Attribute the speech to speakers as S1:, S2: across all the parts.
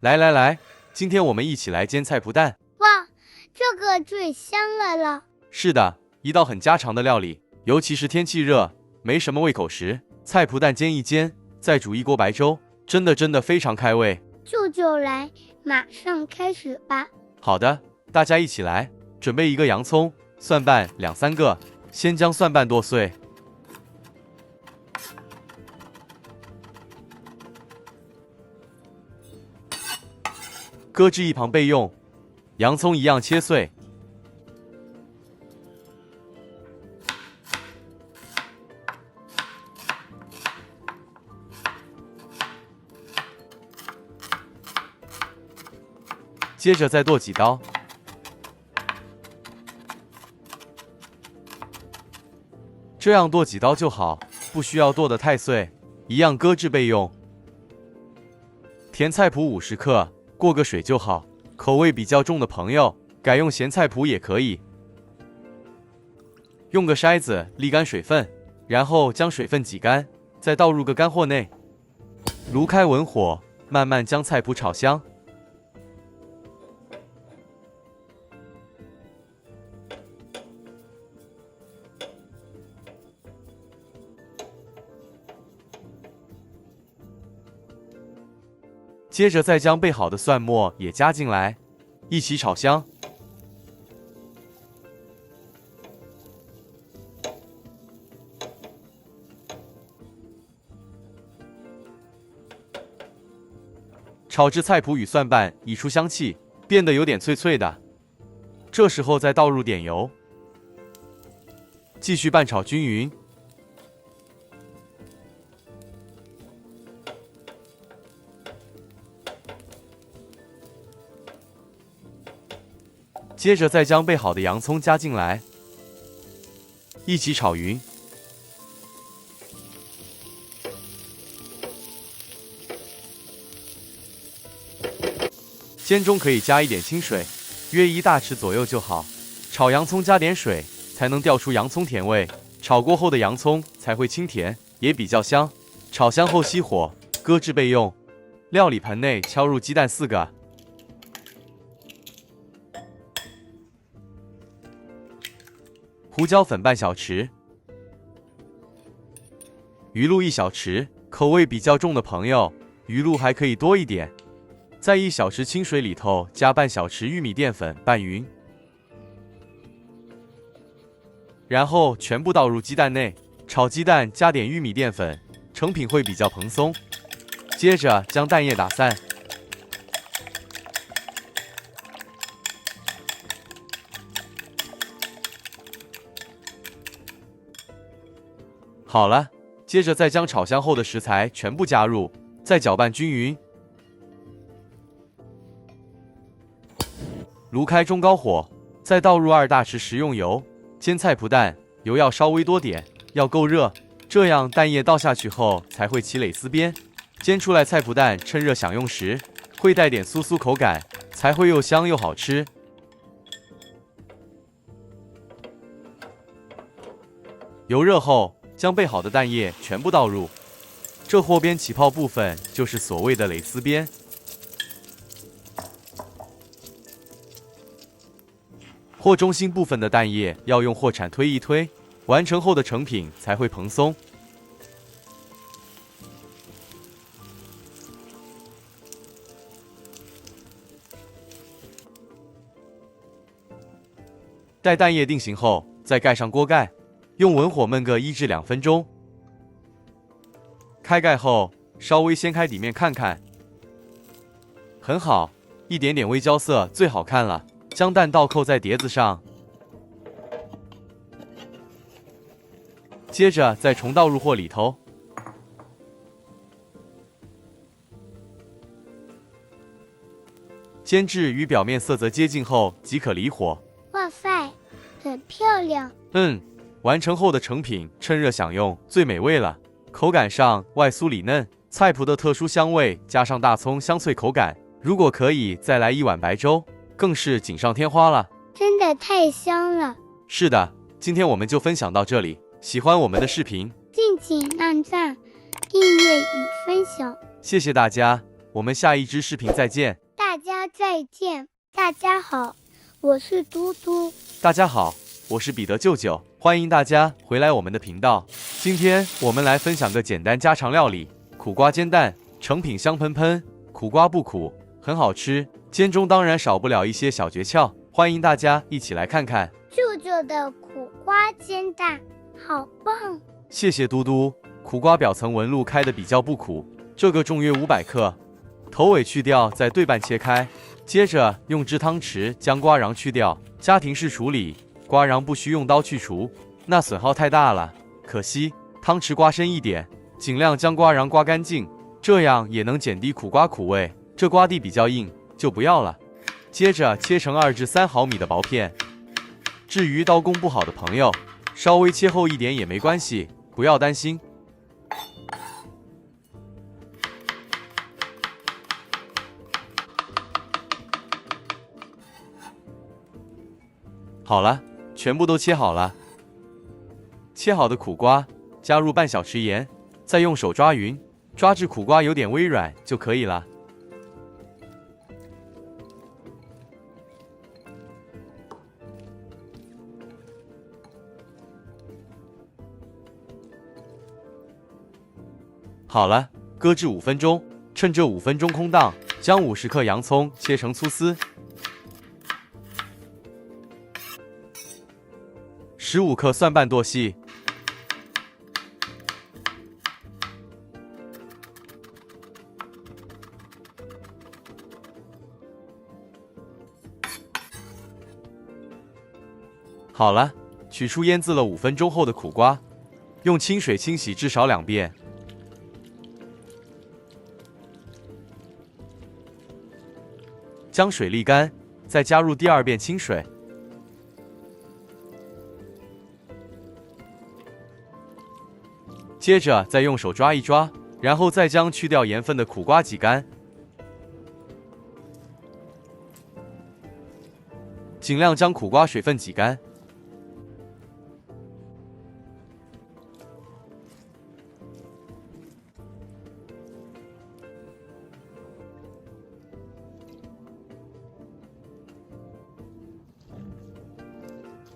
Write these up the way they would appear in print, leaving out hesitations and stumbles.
S1: 来来来，今天我们一起来煎菜脯蛋。
S2: 哇，这个最香了。
S1: 是的，一道很家常的料理，尤其是天气热，没什么胃口时，菜脯蛋煎一煎，再煮一锅白粥，真的非常开胃。
S2: 就来，马上开始吧。
S1: 好的，大家一起来，准备一个洋葱，蒜瓣2、3个，先将蒜瓣剁碎。搁置一旁备用，洋葱一样切碎。接着再剁几刀，这样剁几刀就好，不需要剁得太碎，一样搁置备用。甜菜脯50克，过个水就好。口味比较重的朋友，改用咸菜脯也可以。用个筛子沥干水分，然后将水分挤干，再倒入个干货内。炉开文火，慢慢将菜脯炒香。接着再将备好的蒜末也加进来，一起炒香。炒至菜脯与蒜瓣溢出香气，变得有点脆脆的，这时候再倒入点油，继续拌炒均匀。接着再将备好的洋葱加进来，一起炒匀。煎中可以加一点清水，约1大匙左右就好。炒洋葱加点水，才能调出洋葱甜味，炒过后的洋葱才会清甜，也比较香。炒香后熄火，搁置备用。料理盆内敲入鸡蛋4个。胡椒粉半小匙，鱼露1小匙，口味比较重的朋友，鱼露还可以多一点。在1小匙清水里头加半小匙玉米淀粉拌匀，然后全部倒入鸡蛋内。炒鸡蛋加点玉米淀粉，成品会比较蓬松。接着将蛋液打散。好了，接着再将炒香后的食材全部加入，再搅拌均匀。炉开中高火，再倒入2大匙食用油。煎菜脯蛋，油要稍微多点，要够热，这样蛋液倒下去后才会起蕾丝边。煎出来菜脯蛋趁热享用时，会带点酥酥口感，才会又香又好吃。油热后，将备好的蛋液全部倒入，这货边起泡部分就是所谓的蕾丝边。货中心部分的蛋液要用货铲推一推，完成后的成品才会蓬松。待蛋液定型后，再盖上锅盖，用文火焖个1至2分钟。开盖后，稍微掀开底面看看，很好，一点点微焦色最好看了。将蛋倒扣在碟子上，接着再重倒入货里头。煎至与表面色泽接近后即可离火。
S2: 哇塞，很漂亮。
S1: 完成后的成品趁热享用最美味了。口感上外酥里嫩，菜脯的特殊香味加上大葱香脆口感，如果可以再来1碗白粥，更是锦上添花了。
S2: 真的太香了。
S1: 是的，今天我们就分享到这里。喜欢我们的视频，
S2: 敬请按赞、订阅与分享。
S1: 谢谢大家。我们下一支视频再见。
S2: 大家再见。大家好，我是嘟嘟。
S1: 大家好，我是彼得舅舅，欢迎大家回来我们的频道。今天我们来分享个简单家常料理——苦瓜煎蛋，成品香喷喷，苦瓜不苦，很好吃。煎中当然少不了一些小诀窍，欢迎大家一起来看看。
S2: 舅舅的苦瓜煎蛋好棒！
S1: 谢谢嘟嘟。苦瓜表层纹路开得比较不苦，这个重约500克，头尾去掉，再对半切开。接着用制汤匙将瓜瓤去掉，家庭式处理，瓜瓤不需用刀去除，那损耗太大了，可惜。汤匙刮深一点，尽量将瓜瓤刮干净，这样也能减低苦瓜苦味。这瓜蒂比较硬，就不要了。接着切成2至3毫米的薄片。至于刀工不好的朋友，稍微切厚一点也没关系，不要担心。好了，全部都切好了。切好的苦瓜加入半小匙盐，再用手抓匀，抓至苦瓜有点微软就可以了。好了，搁置5分钟。趁这5分钟空档，将50克洋葱切成粗丝。15克蒜瓣剁细，好了，取出腌渍了5分钟后的苦瓜，用清水清洗至少2遍。将水沥干，再加入第2遍清水。接着再用手抓一抓，然后再将去掉盐分的苦瓜挤干，尽量将苦瓜水分挤干。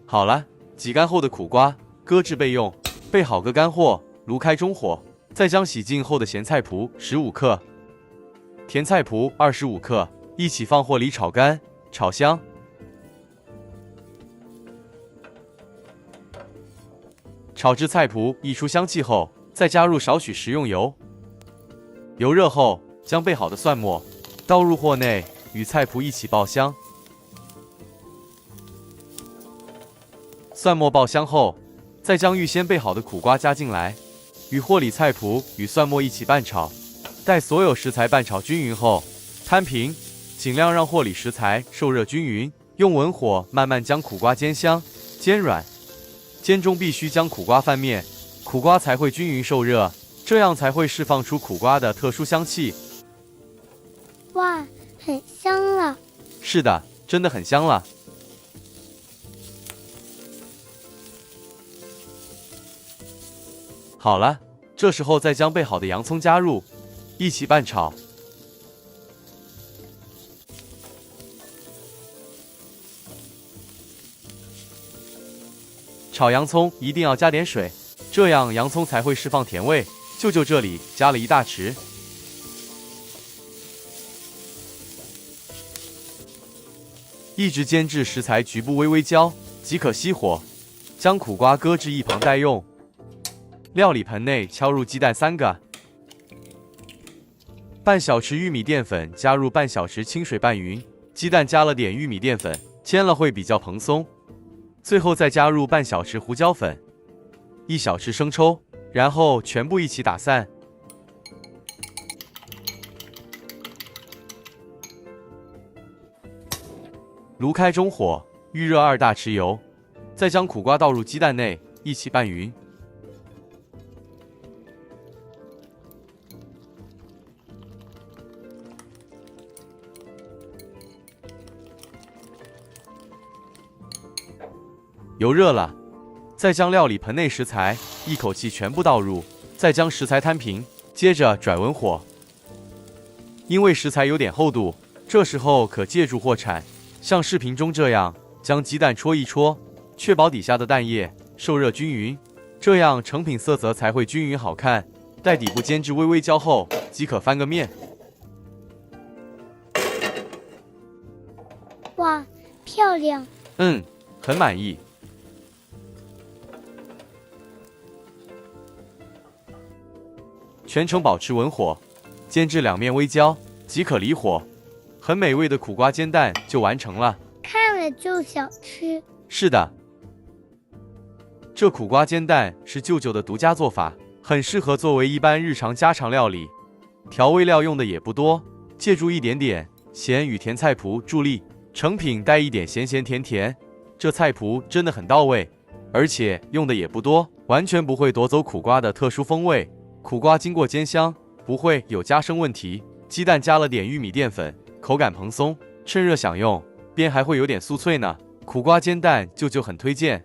S1: 好了，挤干后的苦瓜搁置备用。备好个干货，炉开中火，再将洗净后的咸菜脯15克、甜菜脯25克一起放火里炒干，炒香。炒至菜脯溢出香气后，再加入少许食用油。油热后，将备好的蒜末倒入锅内，与菜脯一起爆香。蒜末爆香后，再将预先备好的苦瓜加进来，与锅里菜脯与蒜末一起拌炒，待所有食材拌炒均匀后，摊平，尽量让锅里食材受热均匀，用文火慢慢将苦瓜煎香、煎软。煎中必须将苦瓜翻面，苦瓜才会均匀受热，这样才会释放出苦瓜的特殊香气。
S2: 哇，很香了。
S1: 是的，真的很香了。好了，这时候再将备好的洋葱加入，一起拌炒。炒洋葱一定要加点水，这样洋葱才会释放甜味。舅舅这里加了1大匙。一直煎至食材局部微微焦即可熄火，将苦瓜搁置一旁待用。料理盆内敲入鸡蛋3个，半小匙玉米淀粉加入半小匙清水拌匀，鸡蛋加了点玉米淀粉，煎了会比较蓬松。最后再加入半小匙胡椒粉，1小匙生抽，然后全部一起打散。炉开中火，预热2大匙油，再将苦瓜倒入鸡蛋内，一起拌匀。油热了，再将料理盆内食材一口气全部倒入，再将食材摊平，接着转文火，因为食材有点厚度，这时候可借助锅铲，像视频中这样将鸡蛋戳一戳，确保底下的蛋液受热均匀，这样成品色泽才会均匀好看。待底部煎至微微焦后，即可翻个面。
S2: 哇，漂亮！
S1: 很满意。全程保持文火，煎至两面微焦即可离火。很美味的苦瓜煎蛋就完成了。
S2: 看了就想吃。
S1: 是的，这苦瓜煎蛋是舅舅的独家做法，很适合作为一般日常家常料理。调味料用的也不多，借助一点点咸与甜菜谱助力，成品带一点咸咸甜甜。这菜谱真的很到位，而且用的也不多，完全不会夺走苦瓜的特殊风味。苦瓜经过煎香，不会有加生问题。鸡蛋加了点玉米淀粉，口感蓬松，趁热享用，边还会有点酥脆呢。苦瓜煎蛋舅舅很推荐。